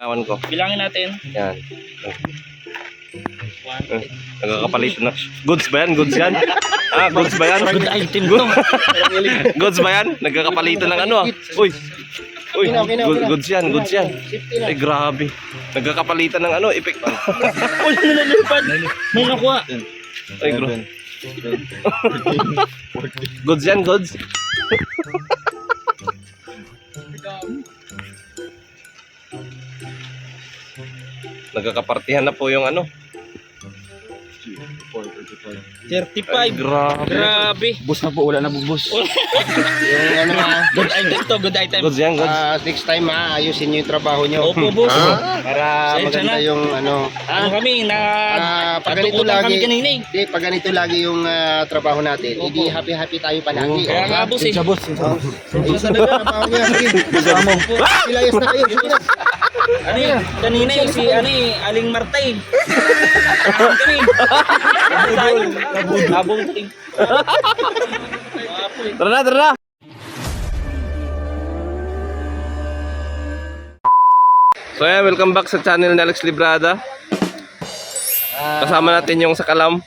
Awan ko. Bilangin natin. Yan. 1. Nagkakapalit na. Goods ba yan? Goods yan? Goods ba yan? Good item to. Goods ba yan? Nagkakapalitan ng ano Uy. Uy, goods yan, goods yan. Ay, grabe. Nagkakapalitan ng effect. Uy, nalilipad. May nakuha. Ay, grabe. Goods yan, goods. Nagkakapartihan na po yung 35. Grabe. Grabe. Bus na po, wala na bubus. Yung Good item to, good item. Goods yan, goods. next time ayusin nyo yung trabaho nyo. Opo, boss. Para Sensya maganda na. yung Ano kami, pag ganito natutunan kami lagi, kanina eh. di, pag ganito lagi yung trabaho natin, hindi happy tayo palagi. Kaya nga, boss eh. Sa bus. Isa talaga trabaho niya. Sige. Silayas na kayo. Sige na. Ano eh, kanina eh, si Aling Martay. Parang kami. Labong ting. Tara na, tara na. So yeah, welcome back sa channel ni Alex Librada. Kasama natin yung sa Kalam.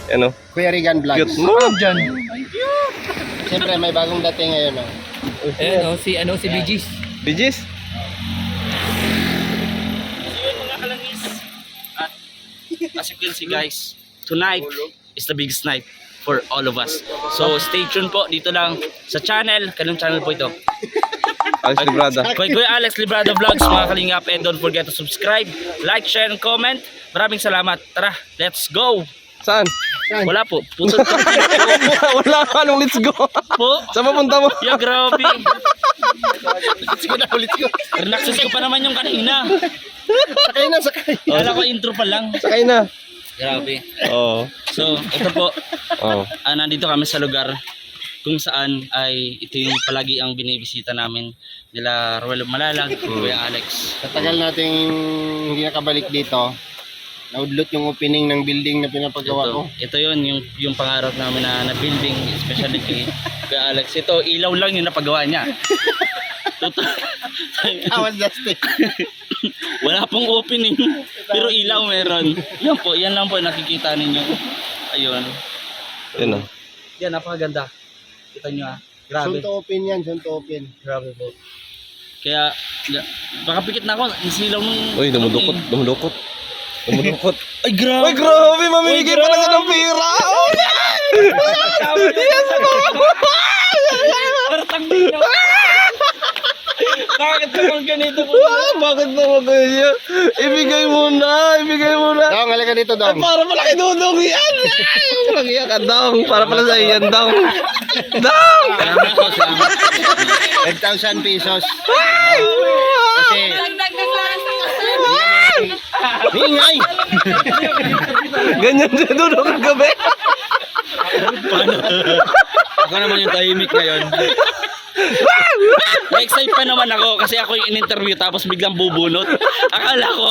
Ano? Kuya Regan Vlogs. Cute mo. Siyempre may bagong dating ngayon. Si BG's. Bijis? Yun mga kalangis. At as you can see guys, tonight is the biggest night for all of us. So stay tuned po dito lang sa channel. Kanong channel po ito? Alex Librada. Kuya Alex Librada Vlogs mga kalingap. And don't forget to subscribe, like, share, and comment. Maraming salamat. Tara, let's go! Saan? Wala po. Putol po. Wala ka nung let's go. Po. Saan papunta mo? Yeah, grabe. Sige na ulit ko. Relaxes ko pa naman yung kanina. Sakay na, sakay. Kala ko intro pa lang. Sakay na. Grabe. Oo. So, ito po. Oo. Nandito kami sa lugar kung saan ay ito yung palagi ang binibisita namin nila Roel Malalag, Kuya Alex. Sa tagal nating hindi nakabalik dito, naudlot yung opening ng building na pinapagawa ko. Ito yun, yung pangarap namin na building, especially kay Kuya Alex. Ito, ilaw lang yung napagawa niya. Awan Justin. Wala pong opening, pero ilaw meron. Yan po, yan lang po yung nakikita ninyo. Ayun. Yun o. Yan, napakaganda. Kita nyo Grabe. Soon to open yan, soon to open. Grabe po. Kaya, baka pikit na ako, nasilaw nung... Uy, dumudukot. Dumudukot. Dumudukot. Ay, grabe! Uy, grabe. Mamimigay pala siya ng pera. Oh, yan! Yes, Partang dito! Bakit naman ganito po? bakit naman ganyan? Ibigay mo na. Ibigay mo na. Dong, halika dito, Dong. Para pala kay Dudong yan. Walang iya ka, Dong. Para pala sa iyan, Dong. Dong! 10,000 pesos. Kasi, hingay! Ganyan siya, Dudong, kagabi. Ako naman yung tahimik ngayon. Na-excite pa naman ako kasi ako yung in-interview tapos biglang bubunot. Akala ko.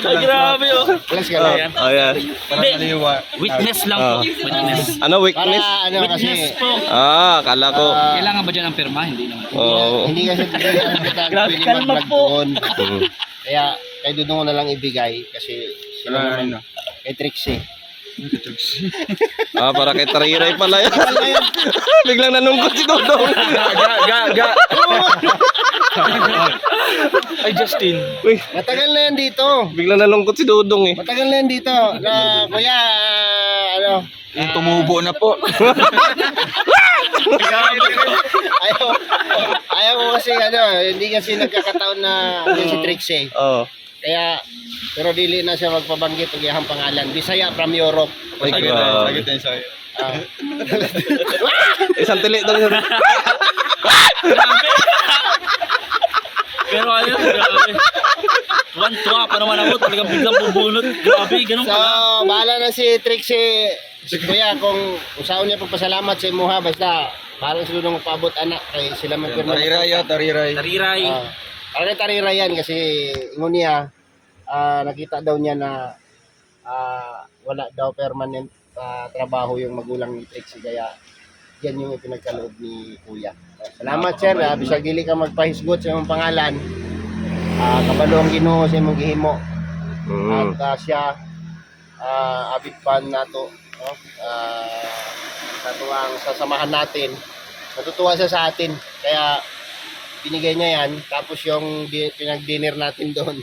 Ay, grabe oh. Plus ka na. Oh, yan. Hindi, witness lang po. Witness. Ano, weakness? Para ano kasi, Witness po. Akala ko. Kailangan ba dyan ang pirma? Hindi naman. Oo. hindi kasi kita Grabe, pwede kalma mag-vlog po. doon. Kaya, kay Dudong ko na lang ibigay kasi sila naman, kay Trixie. Para kay Tariray pala yan. Biglang nanungkot si Dudong. Ga. Ay, Justin. Uy, Matagal na yan dito. biglang nanungkot si Dudong eh. Matagal na yan dito. Na, kuya, ano, Yung tumubo na po. ayaw ko kasi ano, hindi kasi nagkakataon na si Trixie. Oo. Kaya, pero dili na siya magpabanggit ng iyang pangalan. Bisaya from Europe. Ay, grabe. Ah. Isang tili daw yun. Pero ayun, grabe. Tuwan-tuwa pa naman ako. Talagang biglang bubunot. Grabe, ganun So, pala. bahala na si Trixie. Kuya, kung usaon niya pagpasalamat sa imuha, basta bahala sila nung paabot anak kay sila magpirma. Tariray. Tariray. Parang tarira yan kasi ingon niya, nakita daw niya na wala daw permanent trabaho yung magulang ni Trixie kaya yan yung ipinagkaloob ni Kuya. Salamat sir, bisag dili ka magpahisgot sa imong pangalan. Kabalo ang Ginoo sa imong gihimo. At siya abit pan nato, no? Sa tuwang sasamahan natin. Natutuwa siya sa atin. Kaya binigay niya yan. Tapos yung pinag-dinner natin doon.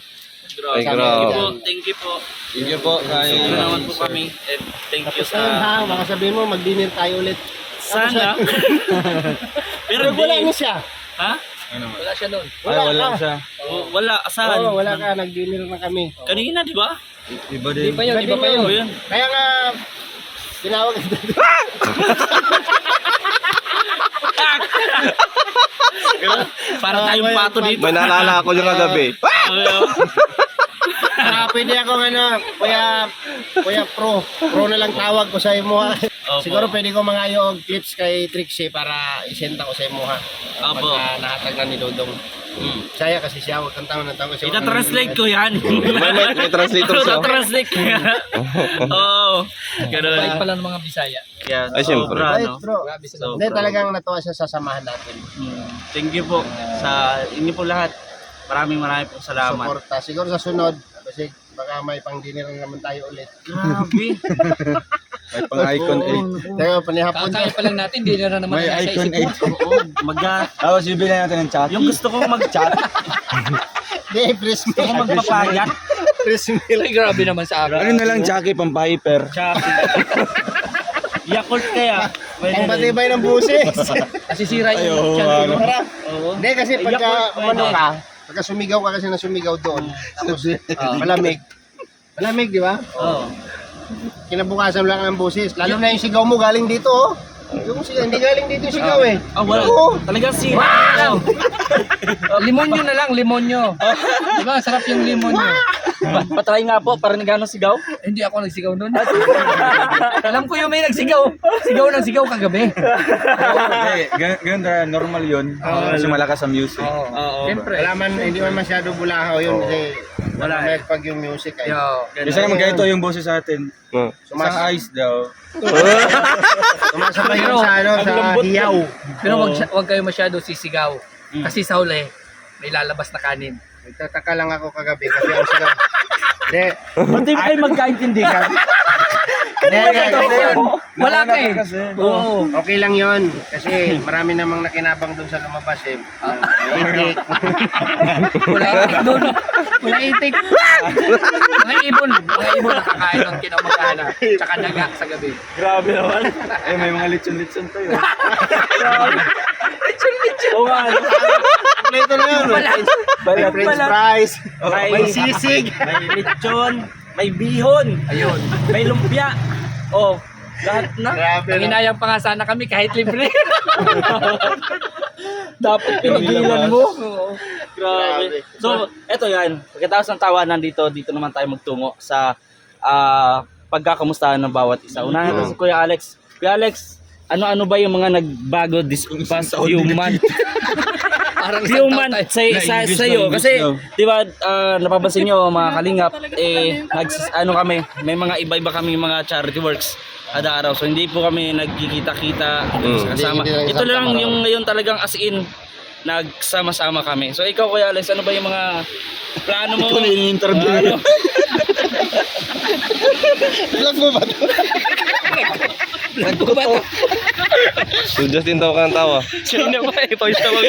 Ay, Kasama grabe. niya. Thank you po. Thank you po. Tulungan naman po kami. And thank you Tapos ngayon ha, sa... baka sabihin mo mag-dinner tayo ulit. Sana. Pero wala na siya. Ha? Wala siya noon. Wala wala ka. siya. Wala. Saan? Oo, wala ka. Nag-dinner na kami. Kanina, di ba? Iba din. Iba pa yun. Yun. Kaya nga, tinawag Para tayong pato dito. May naalala ako yung kagabi. Pwede akong kuya pro na lang tawag ko sa imo ha. Opo. Siguro pwede ko mangayo og clips kay Trixie para isenta ko sa imo ha. Opo. Pagka nahatag na ni Dodong. Saya kasi siya, wag kang tango ng tango siya. Ita-translate ko yan. May translator siya. Ita-translate ko yan. Oo. Ganun. Bait pala ng mga Bisaya. Yan. Ay, siyempre. Sobra, Right, no? bro. So, Hindi, talagang natuwa siya sa samahan natin. Thank you po sa inyo po lahat. Maraming pong salamat. Suporta. Siguro sa sunod, kasi baka may pang-dinner naman tayo ulit. Grabe. May pang-icon 8. Kaya panihapon Kakaya pa lang natin, di na naman May nasa icon Oo. eh. Oh. 8. Tapos bibili natin ng chat. Yung gusto kong mag-chat, Hindi, press gusto kong magpapayat. Press meal. Ay, grabe naman sa akin. Ano na lang, Jackie, pang-piper. Yakult kaya. Ang batibay ng buses. Nasisira Ay, yung oo, chan ano. ko. Oo. Hindi, kasi pagka Yakult, umano pwede. ka, pagka sumigaw ka kasi na sumigaw doon, tapos malamig. Malamig, di ba? Oo. Kinabukasan lang ng buses. Lalo na yung sigaw mo galing dito, oh. Yung sigaw, hindi galing dito yung sigaw eh. Ah, wala. Oo. Talagang si... Limonyo na lang, limonyo. Diba, sarap yung limonyo. Patry nga po, para nagano sigaw. Hindi ako nagsigaw nun. Alam ko yung may nagsigaw. Sigaw ng sigaw kagabi. Ganun na, normal yun. Kasi malakas ang music. Oo. Siyempre. Wala man, hindi man masyado bulahaw yun kasi Wala. wala pag yung music ay. Yo. Isa naman ganito yung boses sa atin. Oh. Sa ice daw. Sumasabay yun sa ano, sa hiyaw. Pero wag kayo masyado sisigaw. Kasi sa huli, may lalabas na kanin. Nagtataka lang ako kagabi kasi ang sigaw. Hindi. Ba't di kayo magkaintindihan? Wala ka eh. Oo. Okay lang yon kasi marami namang nakinabang doon sa lumabas eh. Itik. Wala doon. Wala itik. Mga ibon nakakain ng kinamagana. Tsaka daga sa gabi. Grabe naman. Eh, may mga litson-litson to yun. Oo nga, ano? Kompleto na yun. May french fries, may sisig. May lechon, may bihon, Ayun. may lumpia. Oh, lahat na. Grabe na. Nanginayang pa nga sana kami kahit libre. Dapat pinigilan mo. Grabe. Grabe. So, eto yan. Pagkatapos ng tawanan dito naman tayo magtungo sa pagkakamustahan ng bawat isa. Unahin natin si Kuya Alex. Kuya Alex, ano-ano ba yung mga nagbago this past few months? Parang Few months sa'yo. Kasi, di ba, napapansin nyo mga kalingap, kami, may mga iba-iba kami mga charity works kada araw. So, hindi po kami nagkikita-kita kasama. Hindi Ito lang sama-sama. yung ngayon talagang as in, nagsama-sama kami. So, ikaw Kuya Alex, ano ba yung mga plano mo? Ito na ini-interview Ano? Vlog mo ba ito? Nagko ba ito? So, Justin, tawa ka ng tawa. Sino ba? Ito yung tawag.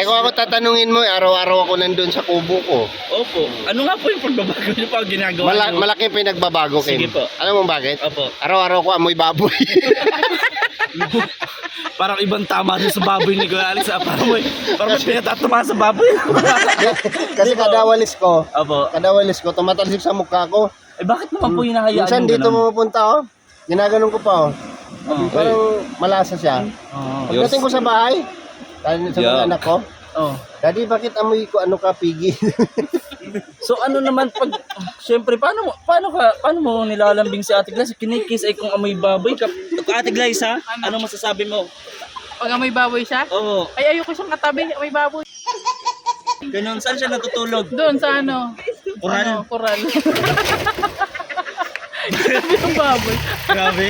Kung ako tatanungin mo, araw-araw ako nandun sa kubo ko. Opo. Ano nga po yung pagbabago niyo pa ginagawa niyo? Malaki pinagbabago, Kim. Sige po. Alam mo bakit? Opo. Araw-araw ko amoy baboy. Parang ibang tama rin sa baboy ni Kuya Alex. Parang may pinatatamaan sa baboy. Kasi kada walis ko, tumatalsik sa mukha ko. Eh bakit naman po hinahayaan Minsan yung dito ganun? pumupunta, oh. Ginaganon ko pa, oh. Parang malasa siya. Oo. Pagdating ko sa bahay, dahil sa mga Yeah. anak ko, Oh. Daddy, bakit amoy ko ano ka, pigi? So ano naman pag syempre paano mo nilalambing si Ate Glyce? Kinikis ay kung amoy baboy ka. Ate Glyce ha? Ano masasabi mo? Pag amoy baboy siya? Oo. Ay, ayoko siyang katabi. Amoy baboy. Ganun, saan siya natutulog? Doon sa ano? Kural? Ano, kural. Grabe yung baboy. Grabe.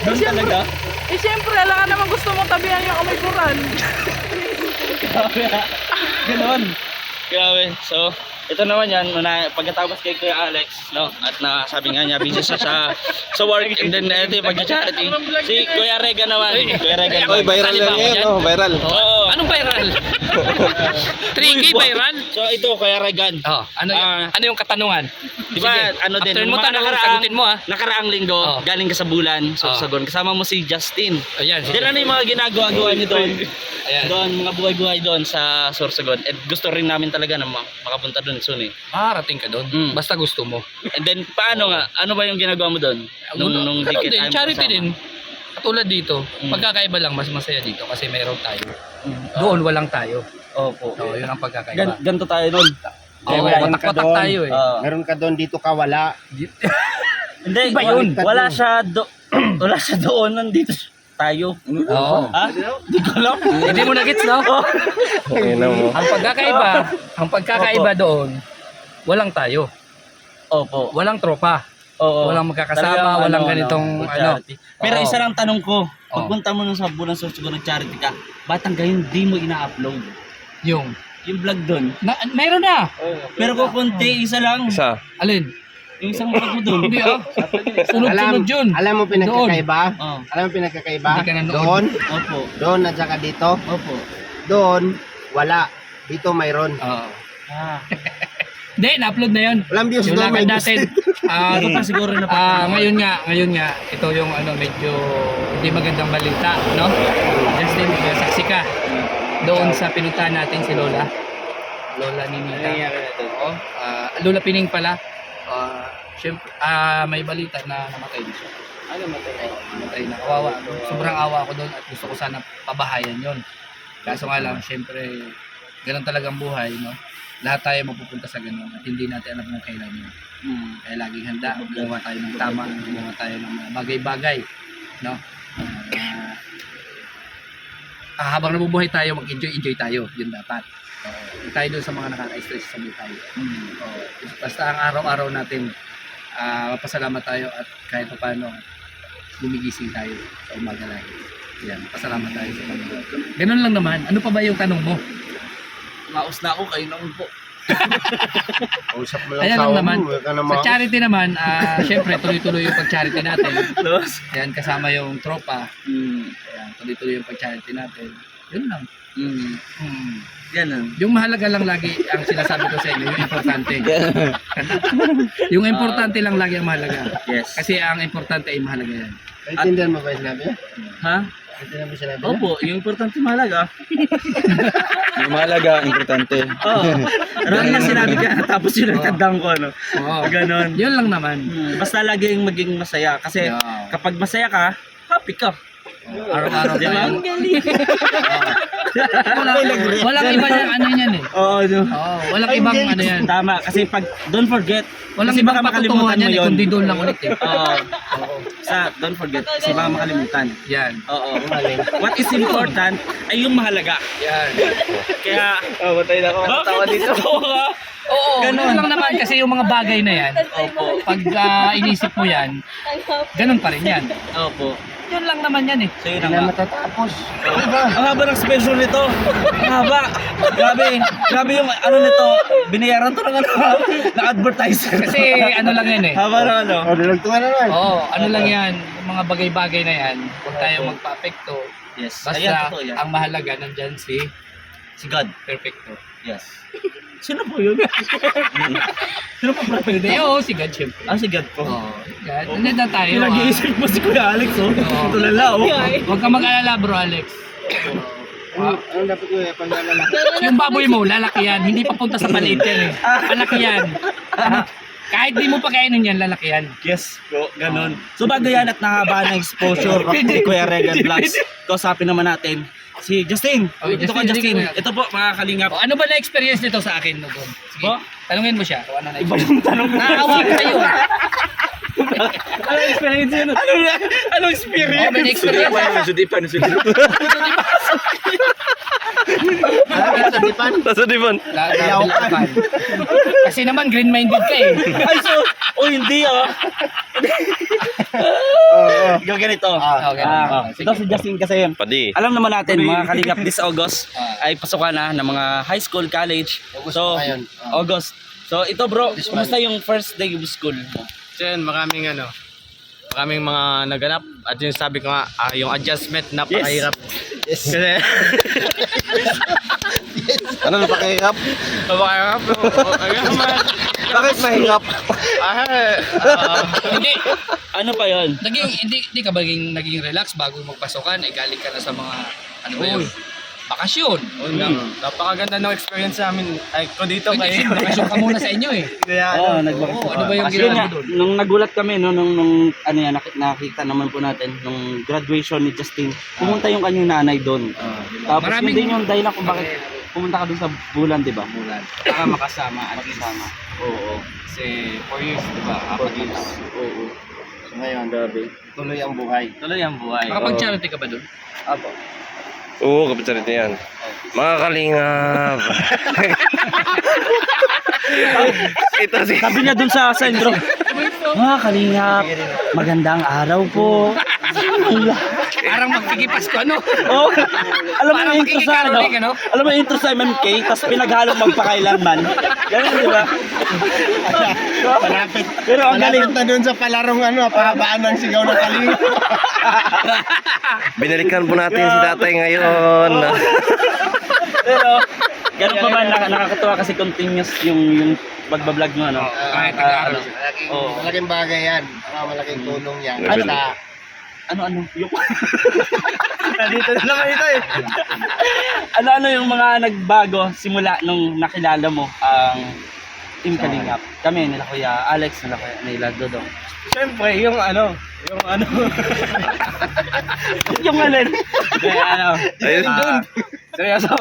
Doon talaga? Eh siyempre, alam ka naman gusto mong tabihan yung amoy bural. Ganon. Grabe. So, ito naman yan, pagkatapos kay Kuya Alex, no? At sabi nga niya, busy siya sa work, and then ito yung pag-charity. Si Kuya Rega naman. Kuya Rega Oy, naman. viral na yan, oh, viral. Oo. Anong viral? 3K viral? So, ito, Kuya Regan. Oh, ano yung katanungan? Di ba, ano din, After mo mga tanong, sagutin mo, nakaraang linggo, Oh. galing ka sa Bulan, Oh. Sorsogon, kasama mo si Justin. Ayan, Then ano yung mga ginagawa niyo doon? Ayan. Doon, mga buhay-buhay doon sa Sorsogon. At gusto rin namin talaga na makapunta doon soon eh. Makarating ka doon. Mm. Basta gusto mo. And then, paano nga? Ano ba yung ginagawa mo doon? Nung Ganun di din, kita charity kasama? din. Katulad dito, Mm. pagkakaiba lang, mas masaya dito kasi meron tayo. Doon walang tayo. Opo. So, yun ang pagkakaiba. Ganto tayo doon. Oo, Kaya meron ka watak-watak doon. tayo eh. Meron ka doon, dito ka wala. Hindi, Iba yun. wala siya wala siya doon, nandito tayo. Oo. Ha? Hindi ko alam. Hindi mo na-gets, no? Ina mo. Ang pagkakaiba doon, walang tayo. Opo. Walang tropa. Oo. Walang magkakasama, Talagang walang ganitong charity. Pero Oo. isa lang tanong ko, Oo. pagpunta mo nun sa Bulan Sorsogon nag-charity ka, ba't hanggang hindi mo ina-upload? Yung, Yung vlog doon. meron na! Pero kung konti, isa lang. Isa. Alin? Yung isang vlog mo doon. Hindi ah. Sunod-sunod yun. Alam mo pinagkakaiba? Oo. Alam mo pinagkakaiba? Hindi ka nanood. Doon, Opo. doon at saka dito. Opo. Doon, wala. Dito mayroon. Oo. Ah. Hindi, na-upload na yun. Walang views Yung doon, may lakad views natin. Ito pa siguro na Ngayon nga, ito yung medyo hindi magandang balita, no? Justin, saksi ka. Doon sa pinuntahan natin si Lola. Lola ni Nita. Oo. Lola Pining pala. Siyempre, may balita na namatay din siya. Namatay na. Kawawa. Sobrang awa ako doon at gusto ko sana pabahayan yon. Kaso nga lang, siyempre, ganun talagang buhay, no? Lahat tayo mapupunta sa ganun at hindi natin alam kung kailan yun. Kaya laging handa, gumawa tayo ng tama, gumawa tayo ng mga bagay-bagay, no? Habang nabubuhay tayo, mag-enjoy tayo, yun dapat. Hindi tayo doon sa mga nakaka-stress sa buhay. Basta ang araw-araw natin, mapasalamat tayo at kahit pa paano, gumigising tayo sa umaga lagi. Yan, pasalamat tayo sa Panginoon. Ganun lang naman. Ano pa ba yung tanong mo? Maus na ako kayo naman po. Usap mo lang Ayan sa lang naman. huwag ka na Sa maus. charity naman, syempre tuloy-tuloy yung pag-charity natin. Los. Yan, kasama yung tropa. Ayan, tuloy-tuloy yung pag-charity natin. Yun lang. Ganun. Yung mahalaga lang lagi ang sinasabi ko sa inyo, yung importante. Yung importante lang lagi ang mahalaga. Yes. Kasi ang importante ay mahalaga yan. Naintindihan mo ba yung sinabi niya? Ha? Naintindihan mo yung sinabi niya? Opo, yung importante mahalaga. Yung mahalaga, importante. Oo. Ano na sinabi ka, tapos yung nagtandang ko, ano. Oo. Ganon. Yun lang naman. Basta laging maging masaya. Kasi Yeah. kapag masaya ka, happy ka. Araw-araw Di ba? tayo. Walang iba yung ano yan eh. Oo, no. Oo, walang ibang ano yan. Tama, kasi pag, don't forget, Walang kasi ibang baka makalimutan patutunguhan mo yan eh, yun. kundi doon lang ulit eh. Oo. Don't forget, kasi baka makalimutan. Yan. Oo. What is important ay yung mahalaga. Yan. Kaya, matay na ako. Matawa dito. Oo, ganun lang naman kasi yung mga bagay na yan. Opo. Pag inisip mo yan, ganun pa rin yan. Opo. Yun lang naman yan eh. So yun Hindi ang na matatapos. Ang haba ng special nito. Ang haba. Grabe yung ano nito. Binayaran to ng ano, ng advertiser. Kasi ano lang yan eh. Haba ng ano. O, nilagtungan na naman. Oo, ano lang yan. Yung mga bagay-bagay na yan, huwag tayo magpa-apekto. Yes. Basta Ayan, totoo yan. ang mahalaga nandyan si Si God. Perfecto. Yes. Sino po yun? Sino po perfect? Hindi, oo, si God syempre. Si God po. Oo, God. Nandyan na tayo. Nag-iisip mo si Kuya Alex, oh. Oo. Tulala, oh. Huwag ka mag-alala bro, Alex. Ano dapat ko pag-alala? Yung baboy mo, lalaki yan. Hindi papunta sa maliit yan eh. Malaki yan. Kahit di mo pa kainin yan, lalaki yan. Yes po, ganun. So bago yan at nakaba ng exposure ni Kuya Regan Vlogs, kausapin naman natin si Justin. Okay, Ito ko, Justin, Justin. Ito po, mga kalingap. O, ano ba na-experience nito sa akin? No, Sige, Po? tanungin mo siya. Kung ano Iba na-experience. yung tanong ko. Naawa ko sa'yo. Anong experience yun? Anong experience? Oh, may na-experience. Nasudipan. Sa dipan? Nasa diban. Laban. Kasi naman green-minded ka eh. Ay, so, hindi ah. Oo. ganito. Okay. Ito si Justin kasi Padi. alam naman natin mga kalingap this August ay pasukan na ng mga high school, college. So, ngayon. August. So ito bro, kumusta yung first day of school mo? So yun, maraming mga naganap at yung sabi ko nga, yung adjustment napakahirap. Yes. Kasi Ano na pakihap? napakahirap. Bakit mahirap? Hindi. Ano pa yon? Hindi ka naging relax bago magpasokan, eh galing ka na sa mga, ano ba yun? Bakasyon. Napakaganda ng experience namin. Ay, ko dito Hindi, kayo. bakasyon ka muna sa inyo eh. Oo, nagbakasyon. Ano ba yung Yun ginawa nga, mo doon? nung nagulat kami nung ano yan, nakita naman po natin nung graduation ni Justin. Pumunta yung kanyang nanay doon. Tapos Maraming- yun din yung dahilan kung bakit pumunta ka doon sa Bulan, di ba? Bulan. Para makasama at least. Oo. Kasi 4 years, di ba? 4 years. Oo. So, ngayon, tuloy ang buhay. Tuloy ang buhay. Makapag-charity ka ba doon? Apo. Oo, kapatid yan. Mga kalingap. Ito si... Sabi niya doon sa sendro, mga kalingap, magandang araw po. Parang magkikipas ko, ano? Oh, alam mo Parang yung intro sa ano? makikikaroling, ano? Alam mo yung intro sa MMK, tapos pinaghalong magpakailanman. Ganun, di ba? Malapit. Pero ang galing. Malapit na doon sa palarong pahabaan ng sigaw ng kaling. Binalikan po natin si tatay ngayon. Pero, ganun pa man, nakakatuwa kasi continuous yung pagbablog mo, ano? Kahit nag-aaral. Malaking bagay yan. Malaking tulong yan. Ano? Basta, Ano? Yung... Dito na naman ito eh. ano yung mga nagbago simula nung nakilala mo ang Team Kalingap? Kami, nila Kuya Alex, nila Dodong. Siyempre, yung ano. Yung alin? Ayun. Seryoso.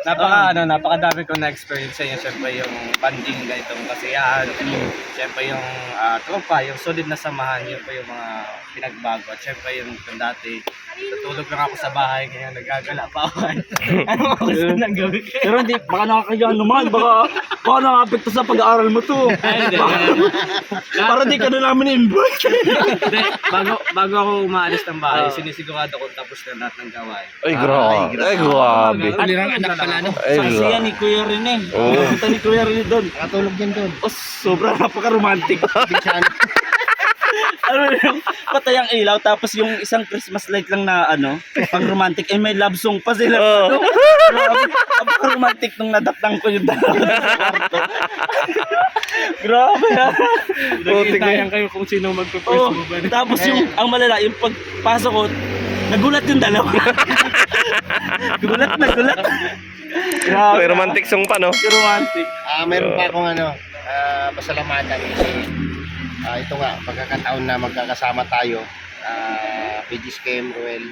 Napakadami ko na-experience sa inyo. Siyempre, yung banding ganitong kasiyahan. Siyempre, yung tropa, yung solid na samahan, yun po yung mga pinagbago. At siyempre, yung dati, tutulog lang ako sa bahay, kaya nagagala pa ako. Ano ako gusto nang gawin? Pero hindi, baka nakakaya naman, baka nakapekto sa pag-aaral mo to. Para di ka na namin invite. Hindi, bago ako umaalis ng bahay, sinisigurado ko tapos na lahat ng gawain. Ay, grabe. Ay, grabe. Ulirang anak pala, no? Ay, Saksi yan ni Kuya Rene. Oo. Punta ni Kuya Rene doon. nakatulog din doon. Oh, sobrang napaka-romantic. Hindi siya Ano yung patay ang ilaw tapos yung isang Christmas light lang na pang romantic may love song pa sila. Oo. Grabe, romantic nung nadatang ko yung dalawa sa kwarto. Grabe ha. Nagkitayan kayo kung sino magpo-first Oh, move. tapos yung ang malala yung pagpasok ko nagulat yung dalawa. gulat. Grabe. May romantic song pa, no? Romantic. meron pa akong pasalamatan kasi ito nga, pagkakataon na magkakasama tayo, PG's Cam, Ruel,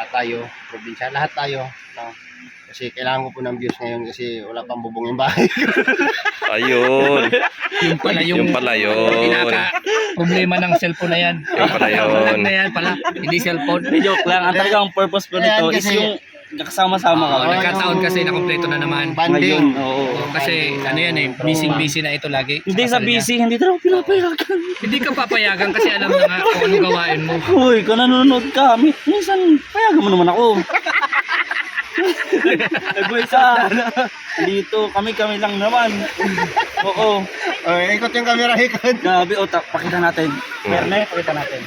tayo, probinsya, lahat tayo, no? Kasi kailangan ko po ng views ngayon kasi wala pang bubong yung bahay. Ayun. Yung pala Yung pala yun. problema ng cellphone na yan. Yung pala yun. Na yan pala, hindi cellphone. Hindi joke lang. Ang talagang purpose po nito is Ayan, kasi- yung nakasama-sama ka. Nagkataon kasi na kompleto na naman. Banding. Oo. Kasi ano yan eh, busy na ito lagi. Hindi sa kasal niya. busy, hindi talaga pinapayagan. Hindi ka papayagan kasi alam mo nga kung anong gawain mo. Uy, kung nanonood ka, minsan payagan mo naman ako. Nagwisa. Dito, kami lang naman. Oo. Ikot yung camera, ikot. Grabe, pakita natin. Merne, pakita natin.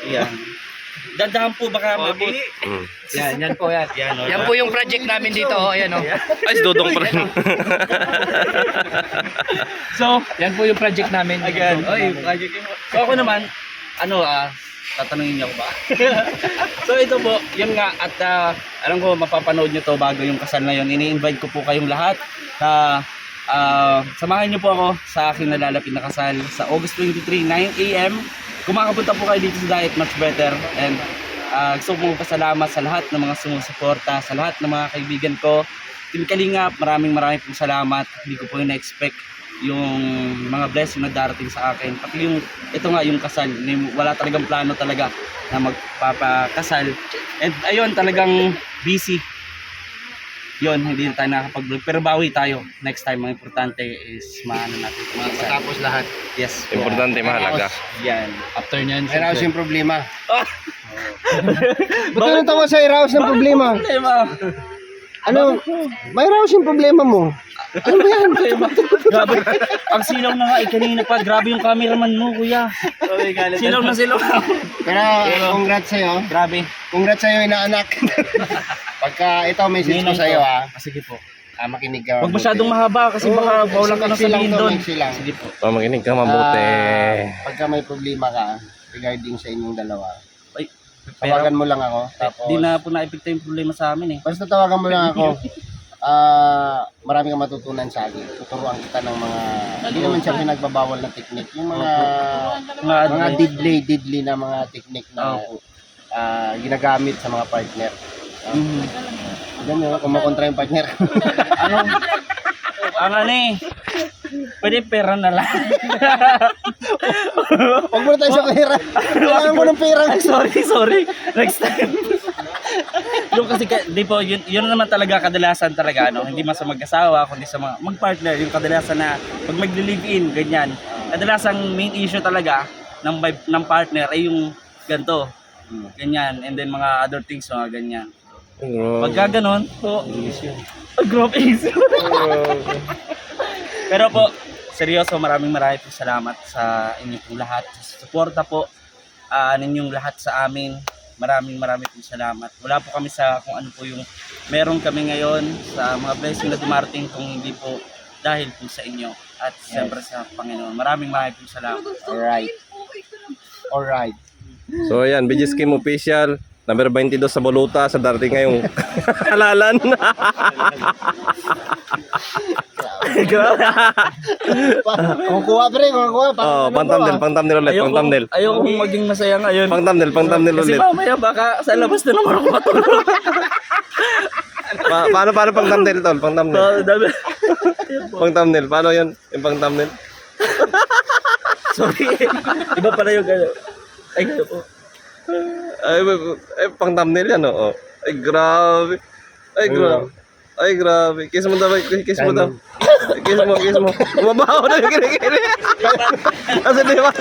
Yan. Dandahan po baka mabot. Mm. Yan po yan. Yan po yung project namin dito, oh, ayan oh. Ay, si Dodong pa rin. So, Yan po yung project namin. again. Oy, So ako naman, tatanungin niyo ako ba? So ito po, yun nga, at alam ko mapapanood niyo to bago yung kasal na yun. Ini-invite ko po kayong lahat na samahan niyo po ako sa aking nalalapit na kasal sa August 23, 9 AM. Kung makapunta po kayo dito sa Diet Much Better, and gusto ko pasalamat sa lahat ng mga sumusuporta, sa lahat ng mga kaibigan ko. Team Kalingap, maraming pong salamat. Hindi ko po na-expect yung mga blessing na darating sa akin. Pati ito nga yung kasal, wala talagang plano talaga na magpapakasal. And ayun, talagang busy. yun, hindi na tayo nakakapag-vlog. Pero bawi tayo. Next time, ang importante is maano natin. Matapos lahat. Yes. Importante, mahalaga. Yan. After nyan, May raos yung problema. Ah! Ba't ka natawa sa raos ng problema? Ano? May raos yung problema mo. Ano ba yan? Grabe. Ang silaw na nga, kanina pa. Grabe yung cameraman mo, kuya. Silaw na silaw. Pero congrats sa'yo. Grabe. Congrats sa'yo, inaanak. Pagka ito, message ko sa'yo Sige po. makinig ka. Huwag masyadong mahaba kasi baka bawal ka na sabihin doon. Sige po. Makinig ka mabuti. Pagka may problema ka regarding sa inyong dalawa, Ay, tawagan mo lang ako. Tapos, di na po naipikta yung problema sa amin eh. basta tawagan mo lang ako. Marami kang matutunan sa akin. Tuturuan kita ng mga, hindi naman siya pinagbabawal na technique. Yung mga deadly na mga technique na ginagamit sa mga partner. Diyan mo, kumakontra yung partner. Ang ano eh. Pwede pera na lang. Huwag mo na tayo sa pera. Kailangan mo ng pera. sorry. Next time. Yung kasi, di po, yun naman talaga kadalasan talaga, no? Hindi man sa mag-asawa, kundi sa mga mag-partner, yung kadalasan na pag mag-live-in, ganyan. Kadalasang main issue talaga ng partner ay yung ganito. Ganyan. And then mga other things, mga ganyan. Pagka ganon, po, grabe issue. Pero po, seryoso, maraming po salamat sa inyo po lahat. Sa suporta po ninyong lahat sa amin. Maraming po salamat. Wala po kami sa kung ano po yung meron kami ngayon sa mga blessing na dumarating kung hindi po dahil po sa inyo at siyempre sa Panginoon. Maraming po salamat. Alright. So ayan, BG Scheme Official, number 22 sa Boluta sa darating ngayong halalan. Kukuha pre, kukuha. Oh, pang-thumbnail ulit, pang-thumbnail. Ayoko kong maging masaya ngayon. Pang-thumbnail Kasi ulit. mamaya baka sa labas na naman ako matulog. Paano pang-thumbnail tol? Pang-thumbnail. Dami. Pang-thumbnail, paano 'yan? Yung pang-thumbnail. Sorry. Iba pala yung gano'n. Ay, gano'n po. Ay, pang-thumbnail yan, oo. Ay, grabe. Ay, grabe. Kiss mo daw, kiss mo daw. Kiss mo. Umabaho na yung kinikili. Kasi di ba?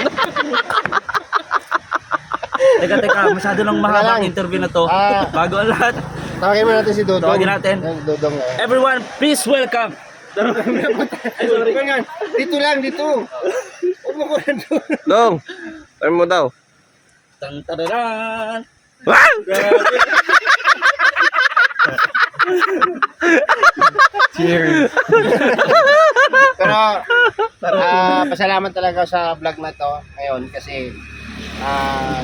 Teka, masyado lang mahaba ang interview na to. Bago ang lahat, Tawagin mo natin si Dodong. tawagin natin. Dodong. Everyone, please welcome. Ay, sorry. Dito lang, dito. Huwag mo ko na doon. Dong, sabi mo daw. Tang-tararan. Wow! Cheers. Pero, pasalamat talaga sa vlog na to ngayon kasi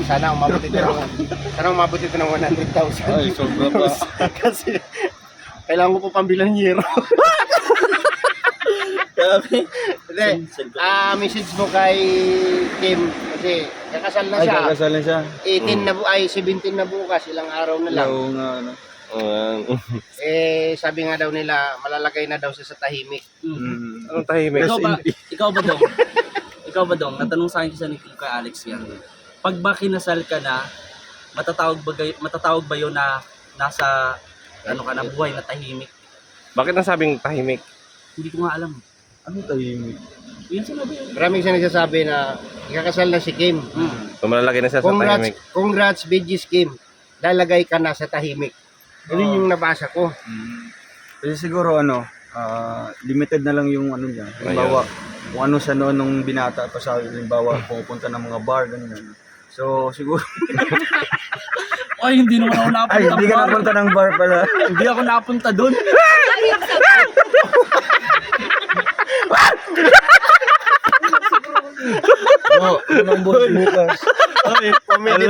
sana umabot ito ng 100,000 Ay, sobra pa. kasi kailangan ko po pambilang yero. Hindi, message mo kay Kim kasi kakasal na Ay, siya. kakasalan siya. 18 na 17 na bukas, ilang araw na lang. Oo nga, ano. Sabi nga daw nila, malalagay na daw siya sa tahimik. Anong tahimik? Ikaw ba dong? Natanong sa akin kasi ni Kuya Alex yan. Pag ba kinasal ka na, matatawag ba yun na nasa ano ka na buhay na tahimik? Bakit nasabing tahimik? Hindi ko nga alam. Ano tahimik? Yun sinabi yun. Maraming siya nagsasabi na ikakasal na si Kim. So malalagay na siya sa tahimik. Congrats, BG's Kim. Lalagay ka na sa tahimik. Yun yung nabasa ko. Kasi siguro limited na lang yung ano niya. Halimbawa, kung ano siya noon nung binata pa sa halimbawa, pupunta ng mga bar, ganyan. So, siguro... Ay, hindi naman ako napunta. Ay, hindi ka napunta ng bar pala. Hindi ako napunta doon. Anong boss bukas? Comedy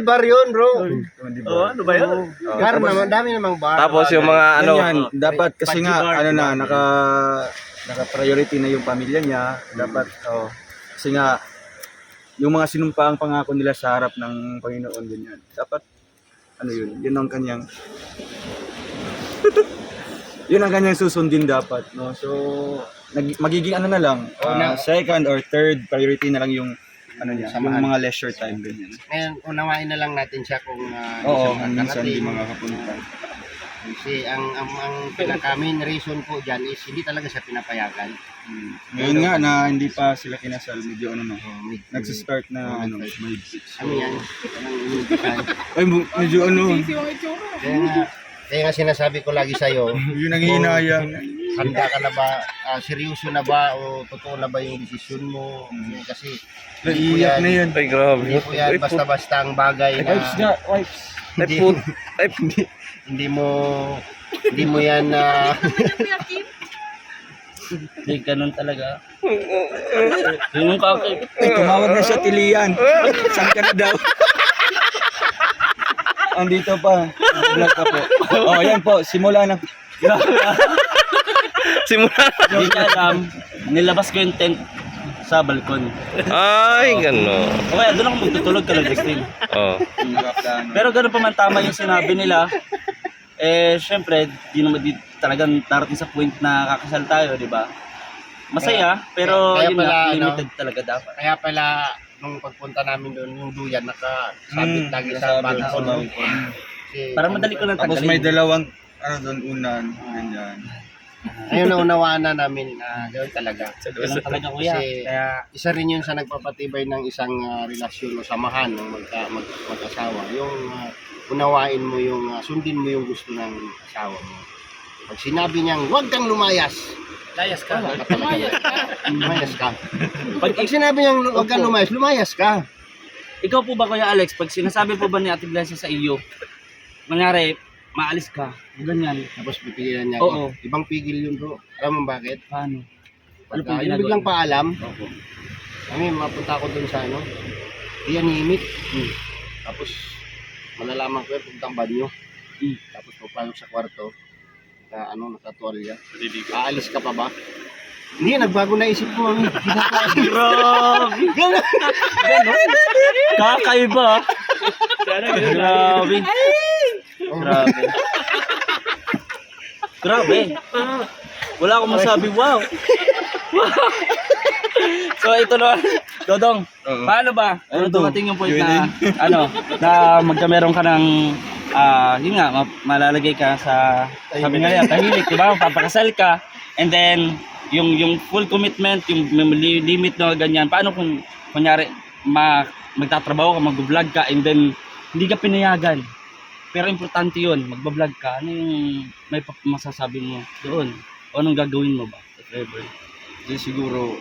bar yun, bro. Ano ba yun? Bar naman, dami namang bar. Tapos yung mga ano, Yan, dapat kasi nga, naka-priority na yung pamilya niya. Dapat, kasi nga, yung mga sinumpaang pangako nila sa harap ng Panginoon, ganyan. Dapat, yun ang kanyang, yun ang kanyang susundin dapat, no? So, magiging ano na lang, second or third priority na lang yung, yung mga leisure time, ganyan. Ngayon, unawain na lang natin siya kung Oo, minsan di makakapunta. Kasi ang pinaka main reason po dyan is hindi talaga siya pinapayagan. Ngayon nga na hindi pa sila kinasal, medyo ano na, May, nagsistart na ano, may ano yan? Ang inimbitan. ay medyo ano, Sisiwang itsura. Kaya nga sinasabi ko lagi sa'yo, yun ang hinayang. handa ka na ba, seryoso na ba, o totoo na ba yung desisyon mo? Kasi hindi po Naiiyak na yan. Ay, grabe. hindi po yan basta-basta ang bagay na Ay, put. Ay, hindi mo yan na Hindi, ganun talaga. Yung kakay. Ay, tumawag na siya Tilian. Saan ka na daw? Andito pa. Vlog ka po. Oh, ayan po. Simula na. simula. Hindi niya alam, nilabas ko yung tent sa balkon. Ay, gano'n. O kaya doon ako magtutulog ka lang, Justin. Oh. Pero gano'n pa man tama yung sinabi nila. Eh, syempre, di naman di talagang darating sa point na kakasal tayo, di ba? Masaya, pero Kaya yun pala, nga, ano, limited talaga dapat. kaya pala nung pagpunta namin doon yung duyan nakasabit lagi sa balkon. Kasi Para madali ko lang Tapos tanggalin. may dalawang ano doon unan. Ganyan. ayun na unawaan na namin na ganoon talaga. Ganun talaga, kuya. Kasi Kaya, isa rin yun sa nagpapatibay ng isang relasyon o samahan ng mag-asawa. Yung unawain mo yung, sundin mo yung gusto ng asawa mo. Pag sinabi niyang, huwag kang lumayas. Layas ka. Lumayas ka. Pag sinabi niyang, huwag kang lumayas, lumayas ka. ikaw po ba, Kuya Alex, pag sinasabi po ba ni Ate Glesia sa iyo, mangyari, maalis ka, ganyan, Tapos pipigilan niya. Oo. Ibang pigil yun bro. Alam mo bakit? paano? Ano Pagka pong yung ginagawa biglang niyo? paalam, Opo. kami mapunta ako dun sa ano, di yan himit. Tapos malalaman ko yun puntang banyo. Tapos papalok sa kwarto, nakatuwalya. Aalis ka pa ba? Hindi, nagbago na isip ko. Mami. Grabe! Kakaiba! Grabe! Grabe! Grabe! Wala akong masabi, wow! So ito na, Dodong, paano ba? Ano dumating yung point na, na magkameron ka ng, yun nga, malalagay ka sa, sabi nga yan, tahilik, di ba? Papakasal ka, and then, yung full commitment, yung may limit na ganyan, paano kung, kunyari, magtatrabaho ka, mag-vlog ka, and then, hindi ka pinayagan. Pero importante yun, mag-vlog ka, ano yung may masasabi mo doon? O anong gagawin mo ba? If ever. Kasi siguro,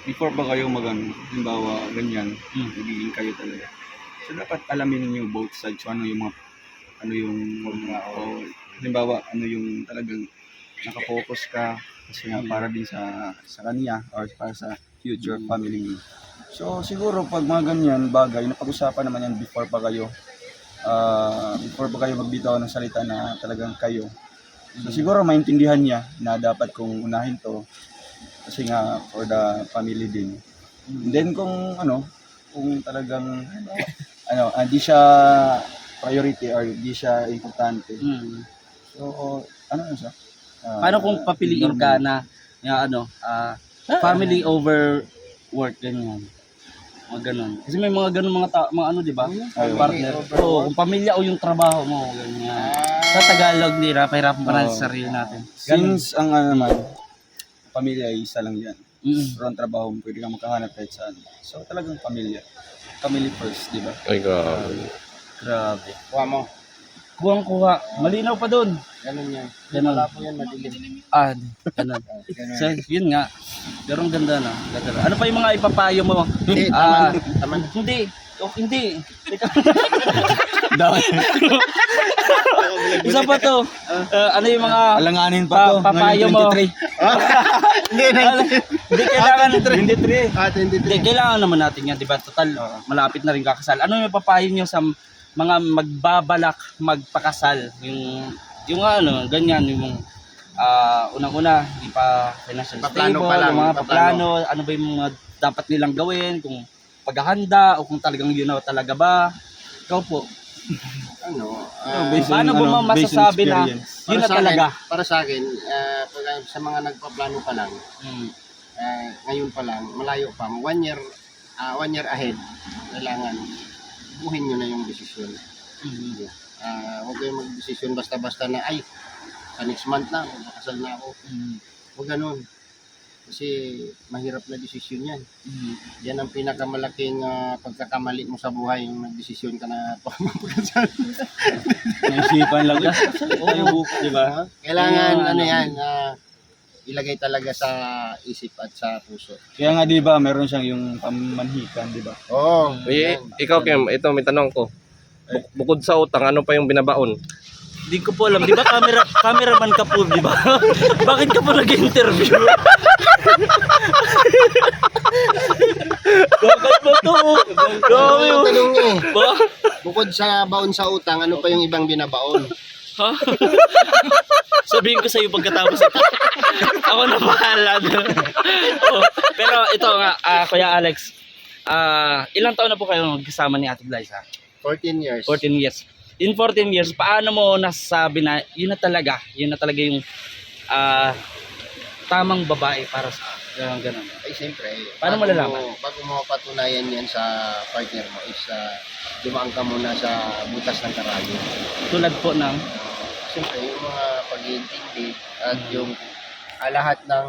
before ba kayo halimbawa, ganyan, magiging kayo talaga. So, dapat alamin niyo both sides. So, ano yung halimbawa, ano yung talagang nakafocus ka kasi nga para din sa kanya or para sa future family niyo. So, siguro, pag mga ganyan bagay, napag-usapan naman yan before pa kayo magbitaw ng salita na talagang kayo. So, siguro maintindihan niya na dapat kong unahin to kasi nga for the family din. And then kung talagang hindi siya priority or hindi siya importante. So ano siya? Paano kung papiliin ka na family over work, ganyan? Mga ganun. Kasi may mga ganun mga ano, di ba? Partner. Oo, kung pamilya o yung trabaho mo, ganyan. Sa Tagalog, pahirapan pa natin sa sarili natin. Since ang pamilya ay isa lang yan. Pero ang trabaho mo, pwede kang makahanap kahit saan. So talagang pamilya. Family first, di ba? Ay, grabe. Grabe. Kuha mo. Kuhang-kuha. Malinaw pa doon. Ganun yan. Ganun. Wala po yan madilim. Ganun. So, yun nga. Pero ang ganda na. Ano pa yung mga ipapayo mo? Hindi, taman. Hindi. Hindi. Isa pa to. Ano yung mga Alanganin pa to. papayo mo? Hindi, Hindi kailangan. 23. Hindi, kailangan naman natin yan, di ba? Total, malapit na rin kakasal. Ano yung papayo nyo sa mga magbabalak magpakasal? Yung ganyan, yung unang-una, hindi pa financial Paplano stable, pa lang, yung mga paplano. paplano, ano ba yung mga dapat nilang gawin, kung paghahanda, o kung talagang yun na talaga ba. Ikaw po. Paano mo masasabi na yun na talaga? Para sa akin, sa mga nagpaplano pa lang, ngayon pa lang, malayo pa, 1 year ahead, kailangan buhin nyo na yung desisyon. Huwag kayong mag-desisyon basta-basta na, ay, baka next month na, makasal na ako. Huwag ganun. Kasi mahirap na desisyon yan. Yan ang pinakamalaking pagkakamali mo sa buhay, yung nagdesisyon ka na pagkakasal. Naisipan lang. Oo, di ba? Kailangan, ano yan, ilagay talaga sa isip at sa puso. Kaya nga, di ba, meron siyang yung pamanhikan, di ba? Oo. Ikaw, Kim, ito may tanong ko. Bukod sa utang, ano pa yung binabaon? Di ko po alam, di ba cameraman ka po, di ba? Bakit ka po nag-interview? Bakit ba to? Grabe Ang tanong niya eh. ba? Bukod sa baon sa utang, ano pa yung ibang binabaon? Ha? Sabihin ko sa iyo pagkatapos. Ako na bahala doon. Oh, pero ito nga, Kuya Alex, ilang taon na po kayo kasama ni Ate Glyza? 14 years. 14 years. In 14 years, paano mo nasabi na yun na talaga yung tamang babae para sa ganun? Ay, siyempre. Paano mo nalalaman? Bago mo patunayan yan sa partner mo is dumaan ka muna sa butas ng karagyo. Tulad po ng Siyempre, yung mga pag-iintindi at yung lahat ng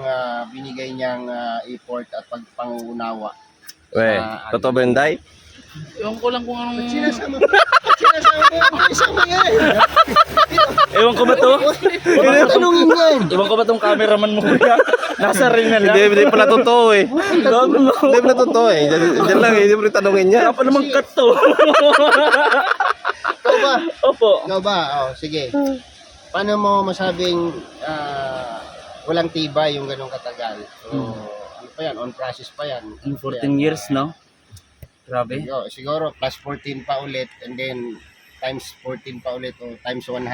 binigay niyang effort at pagpangunawa. We, totoo ba yun, Day? Ewan ko lang kung anong... Sinasama mo yan. ewan ko ba to? Tanungin yan. Ewan ko ba tong cameraman mo kuya? Nasa ring na lang. Hindi pala totoo eh. Hindi pala totoo eh. Diyan lang, hindi mo rin tanungin niya. Kaya pa naman cut to. Ikaw ba? Opo. Ikaw ba? Oh, sige. Paano mo masabing walang tibay yung ganong katagal? So, ano pa yan? On process pa yan. In 14 years, no? Grabe. Siguro plus 14 pa ulit and then times 14 pa ulit o times 100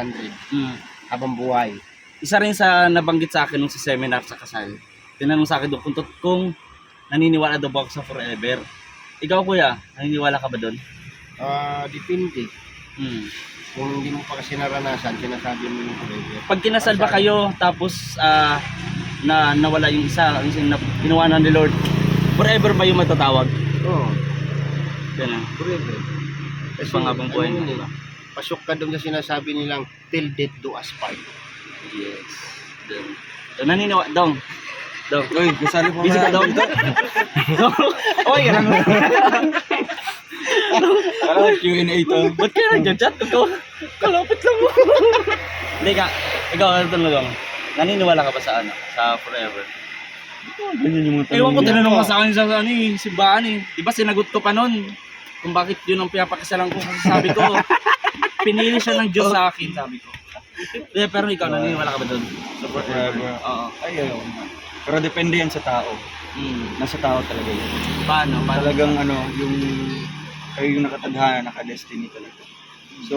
habang buhay. Isa rin sa nabanggit sa akin nung sa seminar sa kasal. Tinanong sa akin doon kung naniniwala daw ba ako sa forever. Ikaw kuya, naniniwala ka ba doon? Depende. Kung hindi mo pa kasi naranasan, sinasabi mo yung forever. Pag kinasal ba kayo tapos na nawala yung isa, yung ginawa ni Lord, forever ba yung matatawag? Oo. Ganun. Forever. Kasi Pangabang buhay ano na, yun diba? Pasok ka doon sa sinasabi nilang till death do us part. Yes. So, naniniwala, Dong. Uy, kasali po Busy ka, Dong. Okay ka lang. Parang Q&A to. Ba't kaya nag-chat? Kalapit lang mo. Hindi ka, ikaw, ano Dong? Naniniwala ka ba sa sa forever? Ganyan yung mga Ewan ko, tinanong ka sa akin sa simbahan eh. Diba sinagot ko pa nun kung bakit yun ang pinapakasalan ko. Sabi ko, pinili siya ng Diyos sa akin, sabi ko. Pero ikaw, naniniwala ka ba doon? Sa forever? Oo. Ay, pero depende yan sa tao. Nasa tao talaga yun. Paano? Talagang yung kayo yung nakatadhana, nakadestiny talaga. So,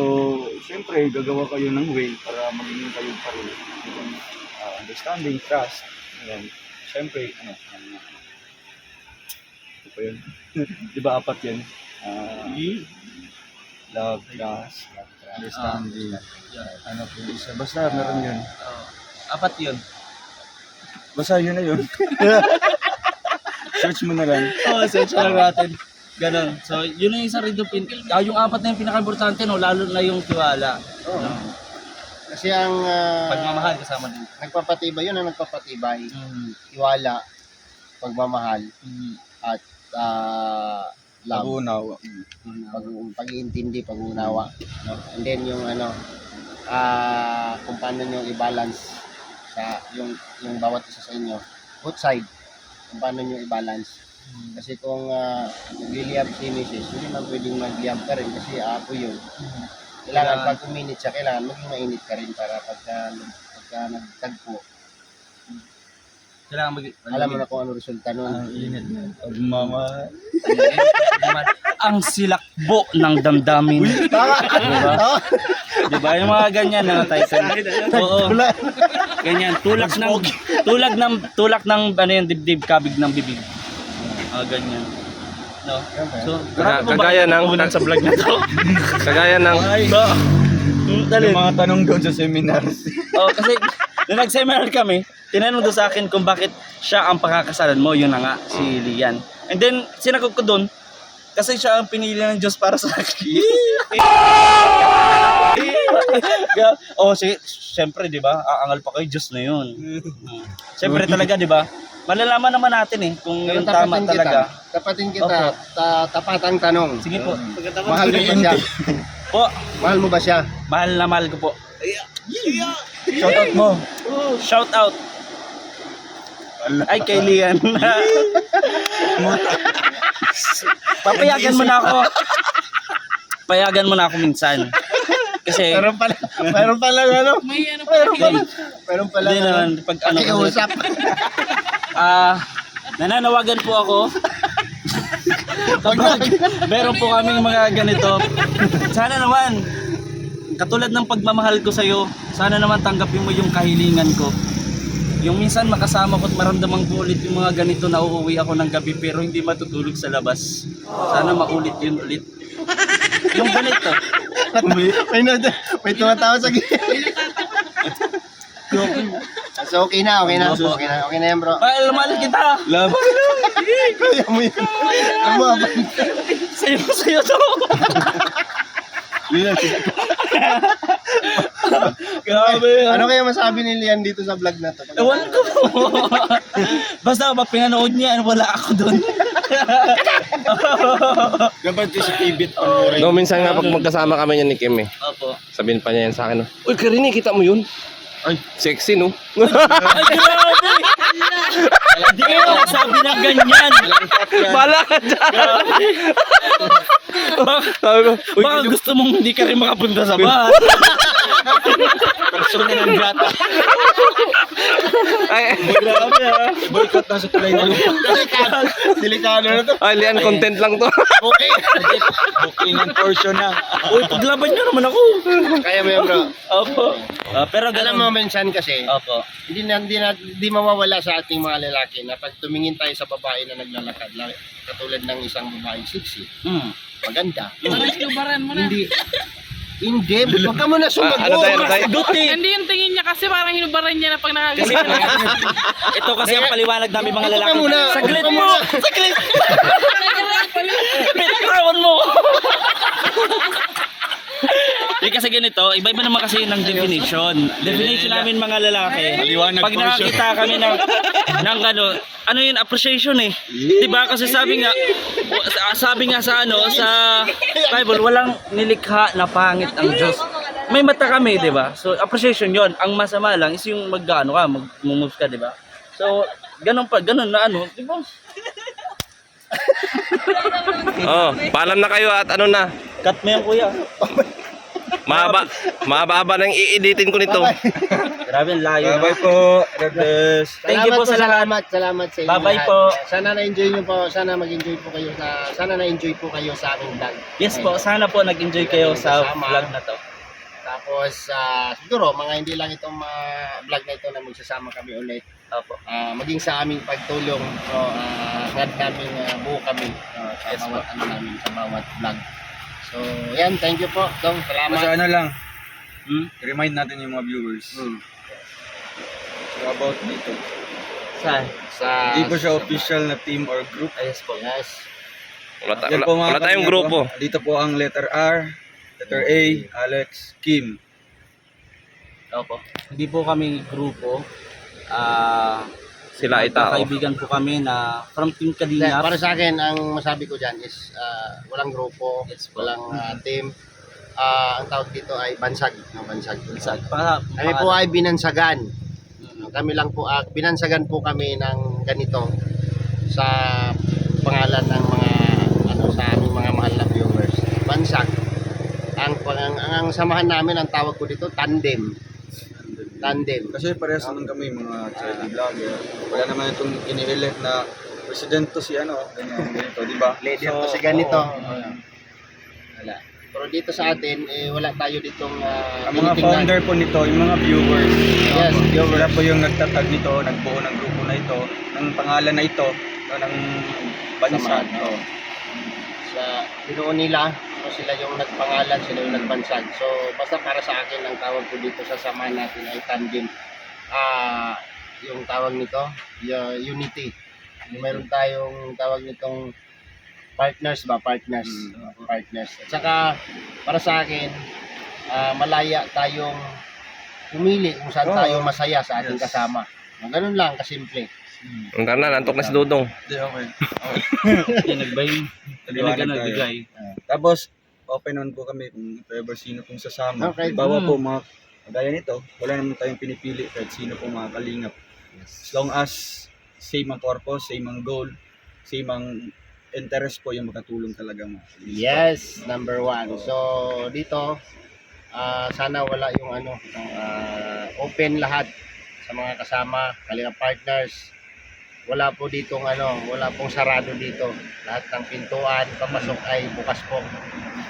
siyempre, gagawa kayo ng way para magiging kayo pareho. Understanding, trust. Ayan. Siyempre, ito pa yun. Di ba apat yan? Love, trust, understanding. Ano po yung isa? Basta meron yun. Apat yun. Basta yun na yun. Search mo na lang. Oo, search lang natin. Ganon. So, yun na yung isa rin yung apat na yung pinaka-importante, no? Lalo na yung tiwala. Oo. Kasi ang Pagmamahal kasama din. nagpapatibay, yun ang nagpapatibay. Tiwala, pagmamahal, at love. Pag-unawa. Pag-iintindi, pag-unawa. And then yung kung paano nyo i-balance sa yung bawat isa sa inyo. Both side, kung paano nyo i-balance. Kasi kung nagliliyab si Mrs., hindi man pwedeng magliyab ka rin kasi apo yun. Kailangan pag uminit siya, kailangan maging mainit ka rin para pagka nagtagpo. Kailangan Alam mo na kung ano resulta nun. Pagmamahal. ang silakbo ng damdamin. Diba? Diba? Yung mga ganyan na title. Oo. Ganyan. Tulak ng ano yung dibdib, kabig ng bibig. Ganyan. No? So, Kagaya ng sa vlog na to. kagaya ng Yung mga tanong doon sa seminars. Kasi nung nag-seminar kami, tinanong doon sa akin kung bakit siya ang pakakasalan mo, yun na nga, si Lian. And then, sinagot ko doon, kasi siya ang pinili ng Diyos para sa akin. Oh, syempre, di ba? Aangal pa kayo, Diyos na yun. Syempre talaga, di ba? Malalaman naman natin eh, kung Pero yung tama talaga. Tapatin kita, tapatang tanong. Sige po. Mahal mo ba siya? Po, Mahal mo ba siya? mahal na mahal ko po. Shoutout mo. Shout out. Ay, kay Lian. Papayagan mo na ako. Payagan mo na ako minsan. Kasi, Meron pala ano? May ano pa rin. Meron pala hindi naman, pag ano kasi, Pakiusap. nananawagan po ako. Kapag meron po kaming mga ganito, sana naman, katulad ng pagmamahal ko sa'yo, sana naman tanggapin mo yung kahilingan ko. Yung minsan makasama ko at maramdaman ko ulit yung mga ganito na uuwi ako ng gabi pero hindi matutulog sa labas. Sana maulit yun ulit. Yung ganito. May tumatawa sa gilid. So okay na. Okay na yan bro. Mahal kita. Love. Kaya mo yun. Sa'yo to. Grabe. Ano kaya masabi ni Lian dito sa vlog na to? Ewan ko. Basta kapag pinanood niya, wala ako doon. Dapat si Tibit on No, minsan nga pag magkasama kami niya ni Kim eh. Opo. Sabihin pa niya yan sa akin. Uy, Karini, kita mo yun? Ay, sexy no? Ay, grabe! Hindi kayo nagsabi ng ganyan. Bala ka dyan! Sabi ko, uy, Baka gusto mong hindi ka rin makapunta sa bahay. Persona ng gata. ay, Grabe ha. Boycott na sa tulay na lupa. Delikado na to. ay, Lian, content lang to. Okay. Booking ang portion na. Uy, paglaban niyo naman ako. Kaya mo yan bro. Opo. Pero Alam mo minsan kasi, Opo. hindi mawawala sa ating mga lalaki na pag tumingin tayo sa babae na naglalakad, katulad ng isang babaeng sexy, maganda. Parang inubaran mo na. Hindi, wag ka muna sumagot. Ano tayo? Hindi yung tingin niya kasi parang hinubaran niya na pag Kasi nakagalit. ito kasi ang paliwanag namin mga Upo ka lalaki. muna. Saglit Upo ka mo! muna. Saglit! Bitawan mo! Kasi ganito, iba-iba naman kasi ng definition. Definition namin mga lalaki. Maliwanag Pag po siya. nakakita kami ng ano yun, appreciation eh. 'Di ba? Kasi sabi nga sa Bible, walang nilikha na pangit ang Diyos. May mata kami, 'di ba? So appreciation 'yon. Ang masama lang is yung mag-move ka, 'di ba? So ganun na 'di ba? Oh, paalam na kayo at ano na. Cut mo yan, kuya. Mahaba ng i-editin ko nito. Grabe, ang layo. Bye-bye po. God bless. Thank you po sa lahat. Salamat sa inyo. Bye-bye lahat. po. Sana na-enjoy niyo po, sana mag-enjoy po kayo sana na-enjoy po kayo sa aming vlog. Yes po, sana po nag-enjoy kayo sa vlog na to. Tapos siguro mga hindi lang itong vlog na ito na magsasama kami ulit. Opo. Maging sa aming pagtulong, glad kaming buo kami sa bawat sa bawat vlog. So, yan, thank you po, Dong. Salamat. Basta ano lang, remind natin yung mga viewers. So about dito. Saan? Hindi po siya official na team or group. Ayos po. Yes. Yan po mga Wala tayong kalinga grupo. po. Dito po ang letter R, letter A, Alex, Kim. Opo. Hindi po kami grupo. Sila ay tao. Kaibigan po kami na from Team Hindi, Kalingap. para sa akin, ang masabi ko dyan is walang grupo, Yes po. walang team. Ang tawag dito ay bansag. No, bansag. Kami po ay binansagan. Kami lang po, binansagan po kami ng ganito sa pangalan ng mga sa aming mga mahal na viewers. Bansag. Ang samahan namin, ang tawag ko dito, tandem. Kasi parehas naman kami mga charity vlogger. Wala naman itong ini-elect na president to si ganito, di ba? Leader po si ganito. Wala. Pero dito sa atin, wala tayo ditong Ang mga founder po nito, yung mga viewers. Yes, Sila po yung nagtatag nito, nagbuo ng grupo na ito, ng pangalan na ito, ng bansa. Samahan, sa binuo nila, sila yung nagpangalan, sila yung nagbansag. So, basta para sa akin, ang tawag ko dito sa samahan natin ay tandem. Yung tawag nito, unity. Meron tayong tawag nitong partners ba? Partners. At saka, para sa akin, malaya tayong pumili kung saan tayo masaya sa ating kasama. Ganun lang, kasimple. Ang tanan, antok na si Dudong. Hindi, okay. Yung nagbay. Liwanag tayo. nagbigay. Tapos, open on po kami kung if ever sino pong sasama. Okay. Bawa po mga kagaya nito, wala naman tayong pinipili kahit sino pong mga kalingap. As long as same ang purpose, same ang goal, same ang interest po yung makatulong talaga mo. Yes, number 1. So, dito, sana wala yung open lahat sa mga kasama, Kalingap partners. Wala po ditong wala pong sarado dito. Lahat ng pintuan, papasok ay bukas po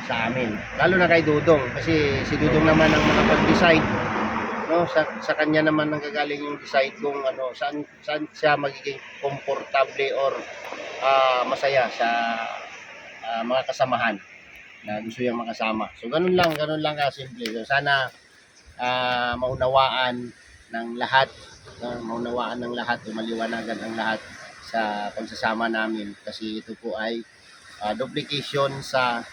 sa amin. Lalo na kay Dudong kasi si Dudong naman ang makapag-decide, no? Sa kanya naman nanggagaling yung decide kung saan siya magiging komportable or masaya sa mga kasamahan na gusto niyang makasama. So ganun lang kasimple. So sana maunawaan ng lahat, o maliwanagan ang lahat sa pagsasama namin kasi ito po ay duplication sa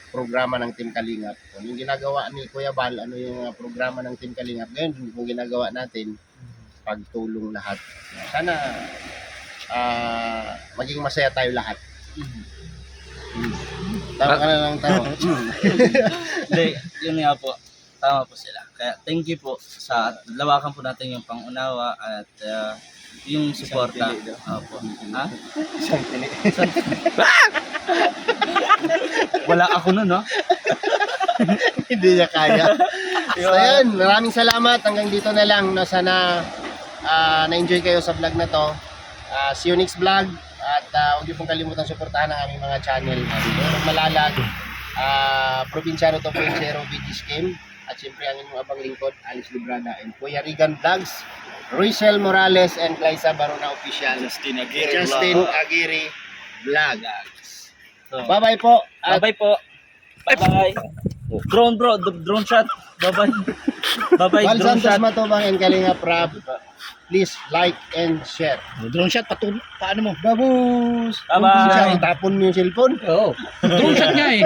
programa ng Team Kalingap. Kung yung ginagawa ni Kuya Bal, ano yung programa ng Team Kalingap, ngayon kung ginagawa natin, pagtulong lahat. Sana maging masaya tayo lahat. Tama ka na lang tama. Hindi, yun nga po. Tama po sila. Kaya thank you po sa lawakan po natin yung pangunawa at yung suporta. Opo. Ha? Wala ako nun, no? Hindi niya kaya. So ayun, maraming salamat. Hanggang dito na lang. Sana na-enjoy kayo sa vlog na to. See you next vlog. At huwag niyo pong kalimutan suportahan ang aming mga channel. Dito Malalag, Probinsyano 2.0 Bigis Game. At siyempre ang inyong abang lingkod, Alice Librada and Kuya Regan Vlogs, Ruisel Morales and Glyza Barona Official. Justin Aguirre Vlog. So, Bye-bye po. At bye-bye po. Bye-bye. Drone bro, drone shot. Bye-bye. Bye-bye, Val drone Santos shot. Matubang and Kalingap Rab. Please like and share. Drone shot, paano mo? Babus! Bye-bye. Itapon mo yung cellphone. Oo. Drone shot nga eh.